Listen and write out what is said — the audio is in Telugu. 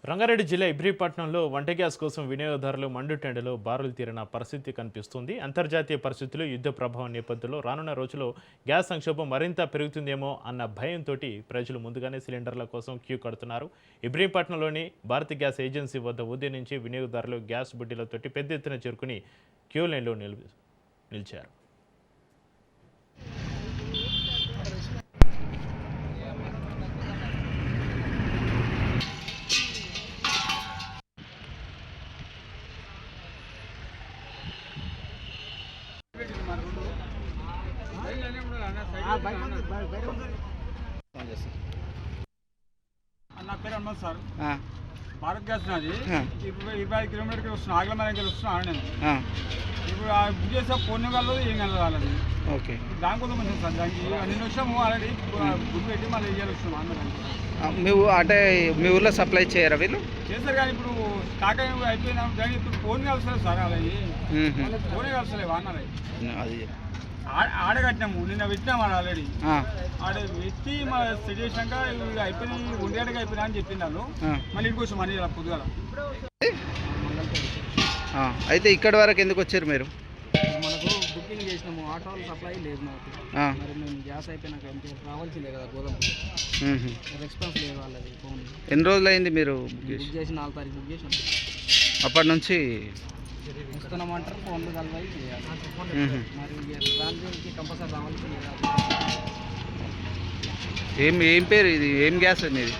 రంగారెడ్డి జిల్లా ఇబ్రహీపట్నంలో వంట గ్యాస్ కోసం వినియోగదారులు మండుటెండలో బారులు తీరిన పరిస్థితి కనిపిస్తుంది. అంతర్జాతీయ పరిస్థితులు, యుద్ధ ప్రభావం నేపథ్యంలో రానున్న రోజుల్లో గ్యాస్ సంక్షోభం మరింత పెరుగుతుందేమో అన్న భయంతో ప్రజలు ముందుగానే సిలిండర్ల కోసం క్యూ కడుతున్నారు. ఇబ్రహీపట్నంలోని భారత గ్యాస్ ఏజెన్సీ వద్ద ఉదయం నుంచి వినియోగదారులు గ్యాస్ బుడ్డీలతోటి పెద్ద ఎత్తున చేరుకుని క్యూ లైన్లో నిలిచారు. నా పేరు హనుమంత్ సార్. భారత్ గ్యాస్ నాది. ఇప్పుడు 25 కిలోమీటర్కి వస్తున్నాను, ఆగ్లమరానికి వస్తున్నాను నేను. ఇప్పుడు బుక్ చేసే ఫోన్ కలదు, ఏం కలదు వాళ్ళది. ఓకే, దానికోసం వచ్చింది సార్. దానికి నిన్న వచ్చాము ఆల్రెడీ బుక్ పెట్టి మళ్ళీ ఇయ్యాలి వస్తున్నాం అందరం. మీ అంటే మీ ఊర్లో సప్లై చేయరా వీళ్ళు? చేస్తారు కానీ ఇప్పుడు స్టాక్ అయిపోయినా కానీ ఇప్పుడు ఫోన్ కలుస్తలేదు సార్. అలాగే ఫోనే కలుస్తలేవు అన్నది. అది ఆడ కట్టినాము, నిన్న పెట్టినాము ఆల్రెడీ. ఆడ పెట్టి మా సెట్ చేసినాక అయిపోయినాయి, 2 గంటకి అయిపోయినా అని చెప్పింది వాళ్ళు. మళ్ళీ ఇంటికి వచ్చాం మనీ పొద్దుగాల. అయితే ఇక్కడి వరకు ఎందుకు వచ్చారు మీరు? మనకు బుకింగ్ చేసినాము, ఆటోలు సప్లై లేదు మాకు. మరి మేము గ్యాస్ అయిపోయినాక రావాల్సిందే కదా గోదాం. రెస్పాన్స్ లేదు వాళ్ళది ఫోన్. ఎన్ని రోజులు అయింది మీరు బుక్ చేసి? 4 తారీఖు బుక్ చేసాం. అప్పటి నుంచి వస్తున్నామంటారు, ఫోన్లు కలవాలి చేయాలి. మరి దానికి కంపల్సరీ రావాల్సిందే. ఏం పేరు ఇది? ఏం గ్యాస్ మీది?